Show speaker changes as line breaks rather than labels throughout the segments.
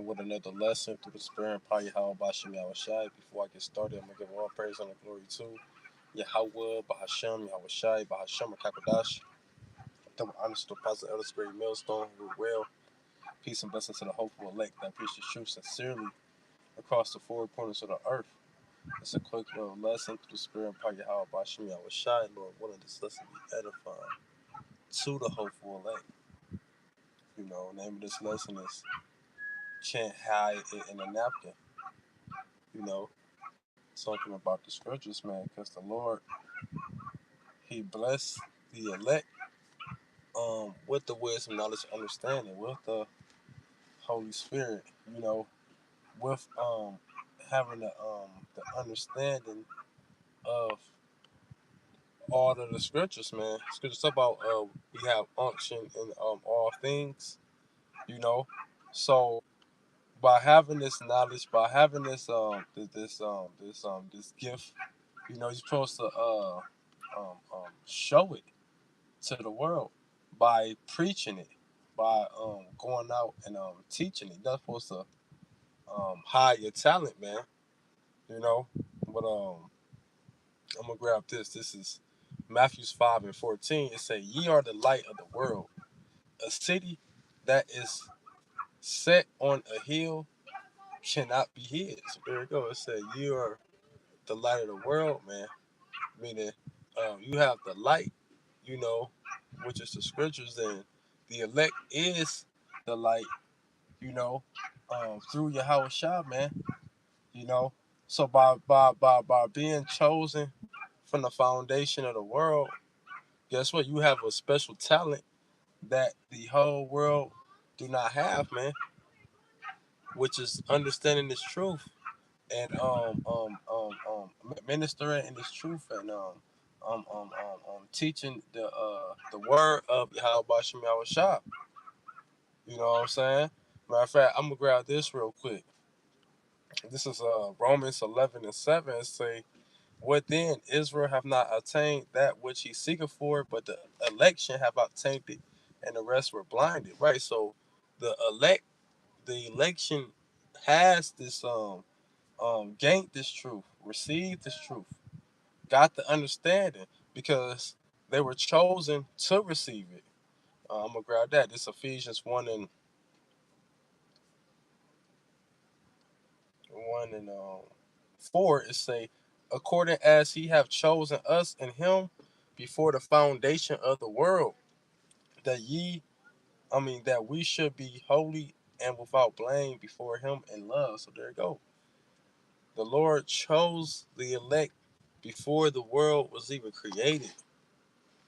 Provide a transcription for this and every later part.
with another lesson through the spirit and power Yahweh Bashim Yahushai. Before I get started, I'm going to give all praise and glory to Yahweh, Bahashem, Yahushai, Bahashem, Kakadash. Double honors to the Apostle Elder Spirit Millstone, who well. Peace and blessings to the hopeful elect that preach the truth sincerely across the four corners of the earth. It's a quick little lesson through the spirit and power Yahweh Bashim Yahushai. Lord, willing this lesson be edifying to the hopeful elect. Name of this lesson is Can't Hide It in a Napkin. You know, talking about the scriptures, man, because the Lord, He blessed the elect with the wisdom, knowledge, understanding, with the Holy Spirit, with having the understanding of all of the scriptures, man. Scriptures talk about we have unction in all things, you know. So by having this knowledge, by having this gift, you're supposed to show it to the world by preaching it, by going out and teaching it. That's supposed to hide your talent, man. You know, but I'm gonna grab this. This is Matthews 5:14. It say, "Ye are the light of the world. A city that is set on a hill cannot be hid." So there you go. It said, "You are the light of the world, man." Meaning, you have the light, you know, which is the scriptures, and the elect is the light, through Yahweh Shah, man. You know, so by being chosen from the foundation of the world, guess what? You have a special talent that the whole world do not have, man, which is understanding this truth and ministering in this truth and teaching the word of Yahweh Bashim Yahweh Shah. You know what I'm saying? Matter of fact, I'm gonna grab this real quick. This is Romans 11:7. It say, "What then? Israel have not attained that which he seeketh for, but the election have obtained it, and the rest were blinded." Right. So the election has this gained this truth, received this truth, got the understanding because they were chosen to receive it. I'm gonna grab that. This Ephesians 1:4. It say, "According as he have chosen us in him before the foundation of the world, that that we should be holy and without blame before him in love." So there you go. The Lord chose the elect before the world was even created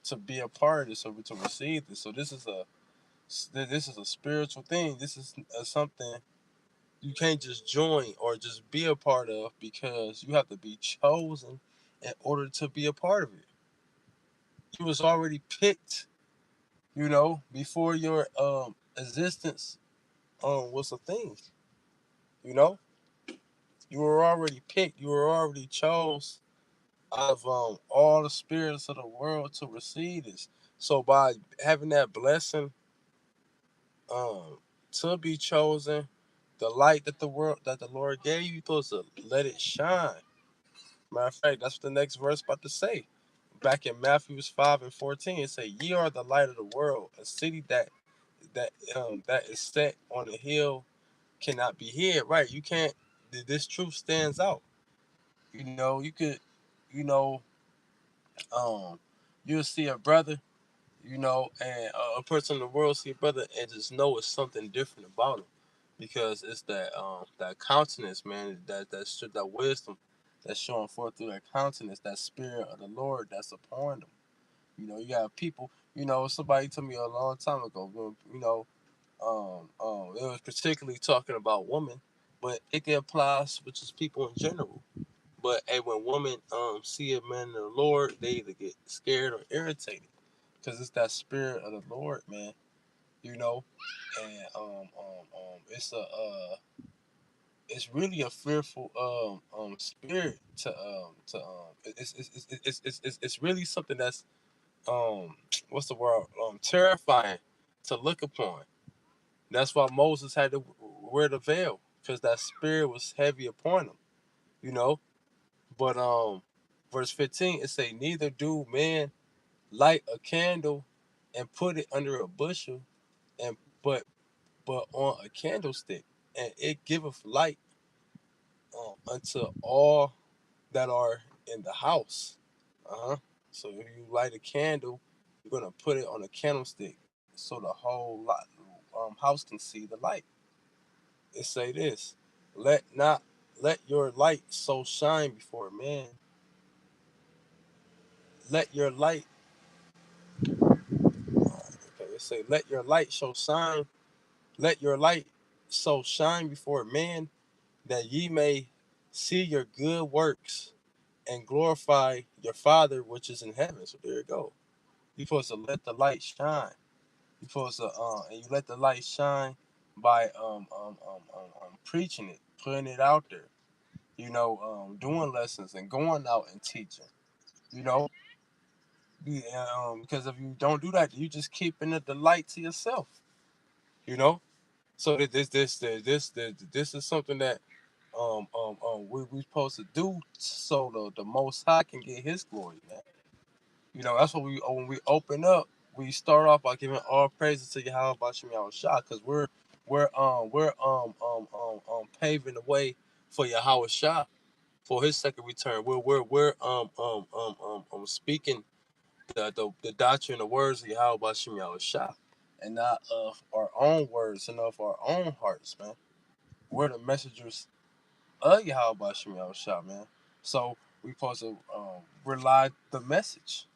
to be a part of this, or to receive this. So this is a spiritual thing. This is something you can't just join or just be a part of, because you have to be chosen in order to be a part of it. You was already picked, before your existence was a thing. You know, you were already picked. You were already chose out of all the spirits of the world to receive this. So by having that blessing um to be chosen, the light that the Lord gave you, supposed to let it shine. Matter of fact, that's what the next verse about to say. Back in Matthews 5:14, it say, "Ye are the light of the world. A city that is set on a hill cannot be hid." Right? You can't. This truth stands out. You could, you know, um, you'll see a brother, and a person in the world see a brother and just know it's something different about him, because it's that countenance, man, that wisdom that's showing forth through that countenance, that spirit of the Lord that's upon them. You got people. Somebody told me a long time ago. It was particularly talking about women, but it can apply with just people in general. But hey, when women see a man in the Lord, they either get scared or irritated, because it's that spirit of the Lord, man. You know, and it's really a fearful spirit it's really something that's um what's the word terrifying to look upon. That's why Moses had to wear the veil because that spirit was heavy upon him, you know. But verse 15 it say, neither do men light a candle and put it under a bushel, and but on a candlestick, and it giveth light unto all that are in the house. Uh huh. So if you light a candle, you're gonna put it on a candlestick so the whole house can see the light. It say this: let not let your light so shine before man. Let your light. Okay, it say let your light so shine. Let your light so shine before man that ye may see your good works and glorify your Father which is in heaven. So there you go. You're supposed to let the light shine. You're supposed to and you let the light shine by preaching it, putting it out there. Doing lessons and going out and teaching. You know, because if you don't do that, you just keeping the light to yourself. You know, so this is something that we supposed to do so the Most High can get His glory, man. That's what we when we open up, we start off by giving all praises to Yahweh Bashim Shah, because we're paving the way for Yahweh Shah for His second return. We're speaking the doctrine, the words of Yahweh Bashim Shah, and not of our own words and of our own hearts, man. We're the messengers of Yahweh Bashim Shah, man. So we supposed to rely the message.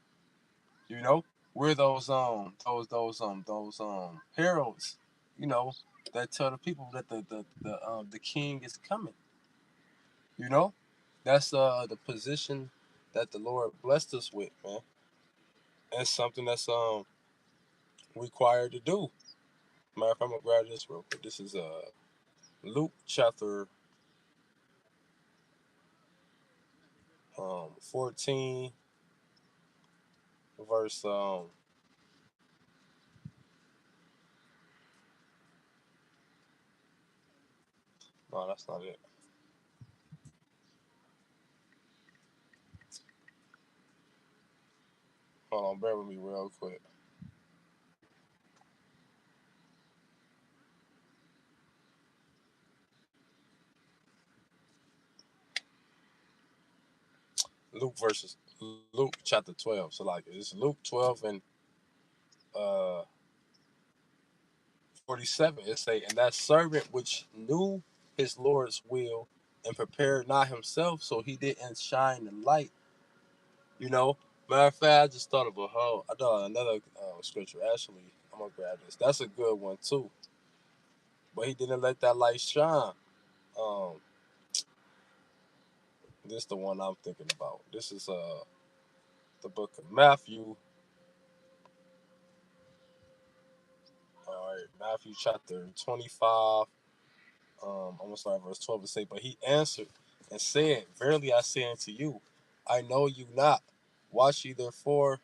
You know, we're those heralds, you know, that tell the people that the king is coming. You know, that's the position that the Lord blessed us with, man. That's something that's required to do. Matter of fact, I'm gonna grab this real quick. This is Luke chapter 14, verse no, that's not it. Hold on, bear with me real quick. Luke verses Luke chapter 12. So like it's Luke 12 and uh 47. It say, and that servant which knew his Lord's will and prepared not himself, so he didn't shine the light. You know, matter of fact, I just thought of I thought another scripture. Actually, I'm gonna grab this. That's a good one too. But he didn't let that light shine. Um, this is the one I'm thinking about. This is the book of Matthew. All right, Matthew chapter 25. I'm gonna start verse 12 and say, but he answered and said, verily I say unto you, I know you not. Watch ye therefore,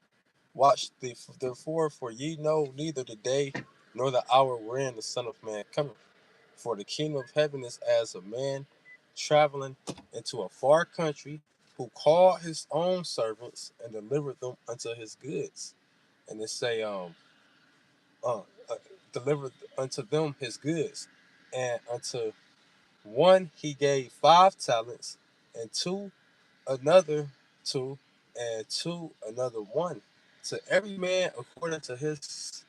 therefore, for ye know neither the day nor the hour wherein the Son of Man cometh. For the kingdom of heaven is as a man traveling into a far country, who called his own servants and delivered them unto his goods. And it say, uh, uh, delivered unto them his goods, and unto one he gave 5 talents, and two another two, and two another one, to every man according to his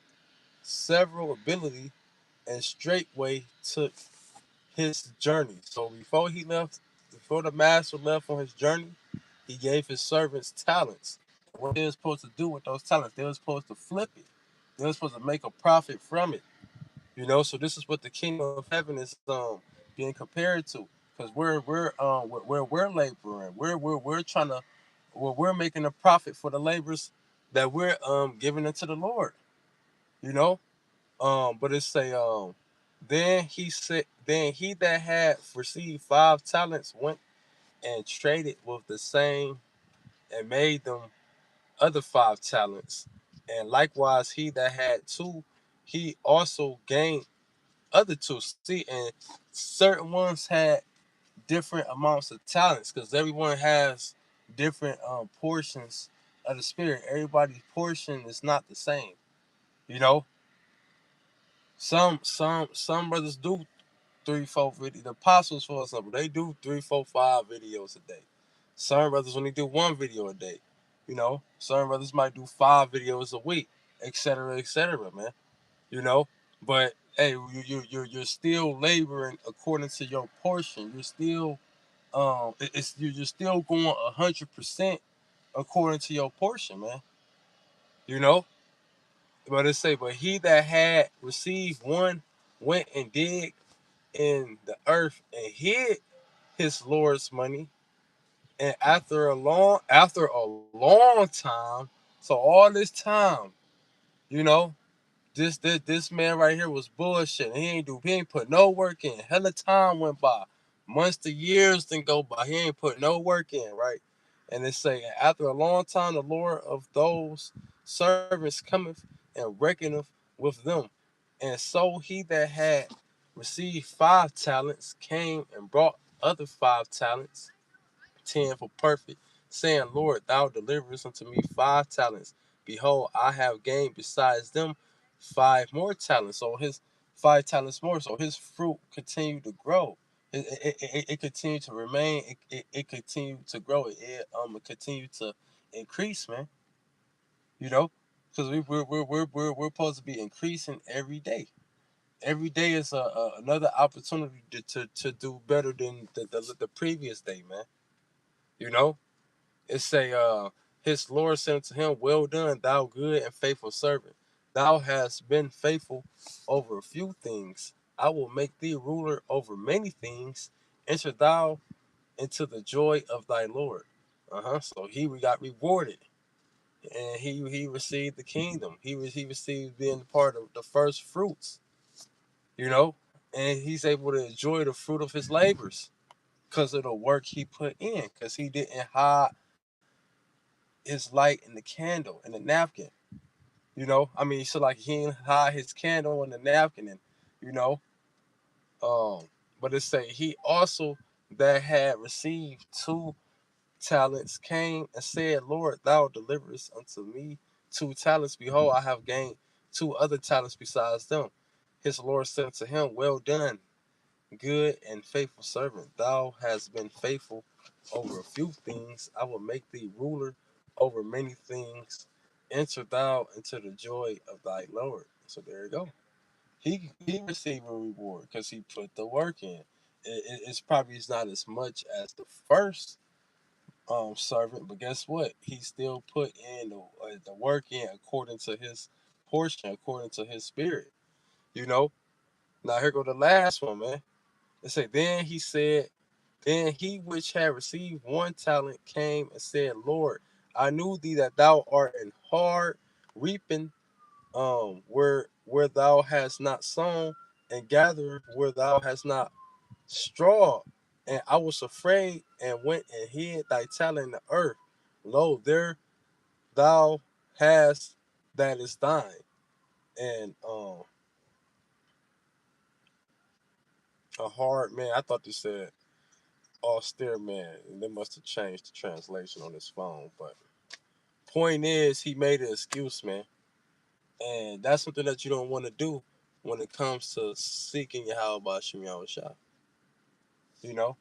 several ability, and straightway took his journey. So before the master left on his journey, he gave his servants talents. And what they were supposed to do with those talents, they were supposed to flip it. They were supposed to make a profit from it. So this is what the kingdom of heaven is being compared to, because we're laboring, we're trying to, we're making a profit for the labors that we're giving into the Lord, you know. But it say then he that had received 5 talents went and traded with the same and made them other 5 talents, and likewise he that had two, he also gained other two. See, and certain ones had different amounts of talents because everyone has different portions of the spirit. Everybody's portion is not the same. You know, some brothers do three, four video. The apostles, for example, they do three, four, five videos a day. Some brothers only do one video a day. You know, some brothers might do five videos a week, etc., man. You know, but hey, you're still laboring according to your portion. You're still you're still going 100% according to your portion, man. You know, but it say, but he that had received one went and dig in the earth and hid his Lord's money. And after a long time, so all this time, you know, this man right here was bullshit. He ain't put no work in. Hella time went by. Months to years didn't go by. He ain't put no work in, right? And it say, after a long time, the Lord of those servants cometh and reckoneth with them. And so he that had received 5 talents came and brought other 5 talents, 10 for perfect, saying, Lord, thou deliverest unto me 5 talents. Behold, I have gained besides them 5 more talents. So his 5 talents more. So his fruit continued to grow. It continued to remain. It continued to grow. It continued to increase, man. You know, because we're supposed to be increasing every day. Every day is another opportunity to do better than the previous day, man. You know, it say, his Lord said unto him, well done, thou good and faithful servant. Thou hast been faithful over a few things. I will make thee ruler over many things. Enter thou into the joy of thy Lord. So he got rewarded, and he received the kingdom. He received being part of the first fruits. You know, and he's able to enjoy the fruit of his labors because of the work he put in. Because he didn't hide his light in the candle in the napkin. You know, I mean, so like he didn't hide his candle in the napkin, and you know, um, but it say he also that had received 2 talents came and said, Lord, thou deliverest unto me 2 talents. Behold, I have gained 2 other talents besides them. His Lord said unto him, well done, good and faithful servant. Thou hast been faithful over a few things. I will make thee ruler over many things. Enter thou into the joy of thy Lord. So there you go. He received a reward because he put the work in. It's probably not as much as the first servant, but guess what? He still put in the work in according to his portion, according to his spirit. You know. Now here go the last one, man. It say, then he which had received 1 talent came and said, Lord, I knew thee that thou art in hard reaping, where thou hast not sown, and gatherer where thou hast not straw. And I was afraid and went and hid thy talent in the earth. Lo, there thou hast that is thine. And a hard man. I thought they said austere man, and they must have changed the translation on his phone. But point is, he made an excuse, man, and that's something that you don't want to do when it comes to seeking Yahweh Bashim Yahushua. You know,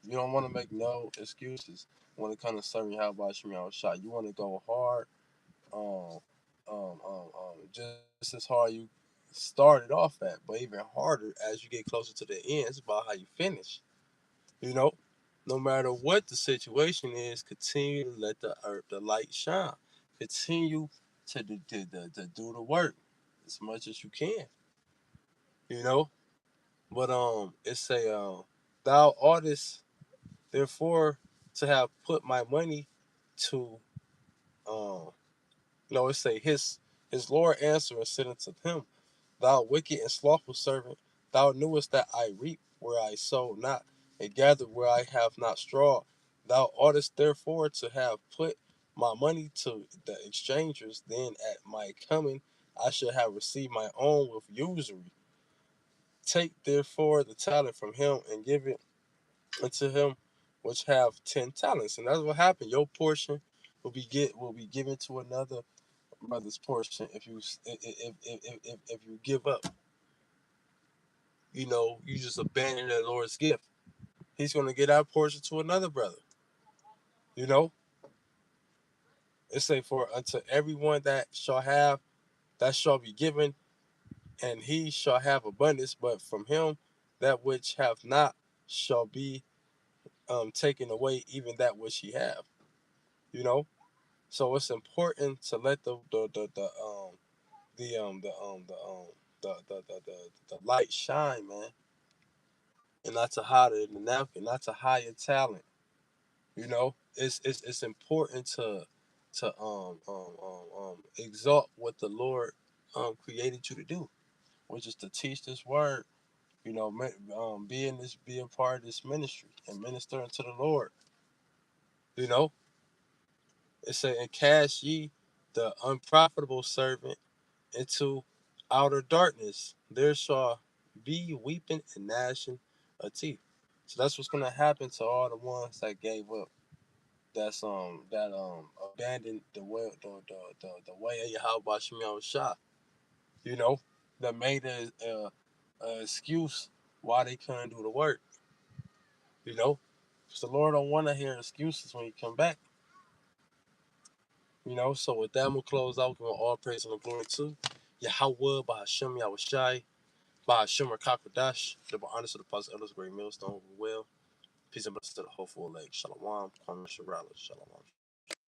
you don't want to make no excuses when it comes to serving Yahweh Bashim Yahushua. You want to go hard, just as hard you started off at, but even harder as you get closer to the end. It's about how you finish. You know, no matter what the situation is, continue to let the light shine. Continue to do the work as much as you can. You know, but it's a thou oughtest therefore to have put my money to um. No, it say his Lord answered and said unto him, thou wicked and slothful servant, thou knewest that I reap where I sow not, and gather where I have not straw. Thou oughtest therefore to have put my money to the exchangers, then at my coming I should have received my own with usury. Take therefore the talent from him and give it unto him which have 10 talents. And that's what happened. Your portion will be given to another brother's portion if you give up. You just abandon the Lord's gift. He's gonna get our portion to another brother. You know, it say for unto everyone that shall be given, and he shall have abundance, but from him that which have not shall be taken away, even that which he have. You know, so it's important to let the the light shine, man, and not to hide it in the napkin, not to hide your talent. It's important to exalt what the Lord created you to do, which is to teach this word. Be a part of this ministry and minister unto the Lord. You know, it say, and cast ye the unprofitable servant into outer darkness. There shall be weeping and gnashing of teeth. So that's what's gonna happen to all the ones that gave up. That abandoned the way of Yahweh Shemiah Shah. You know, that made a excuse why they couldn't do the work. You know, because the Lord don't want to hear excuses when He come back. So with that, I'm gonna close out. Giving all praise and glory to Yahweh by Hashem Yahweh Shai by Hashem Rakakadash. The honest of the Apostle Elders, great millstone, well. Peace and blessings to the hopeful elect. Shalom. Kwame Shalom.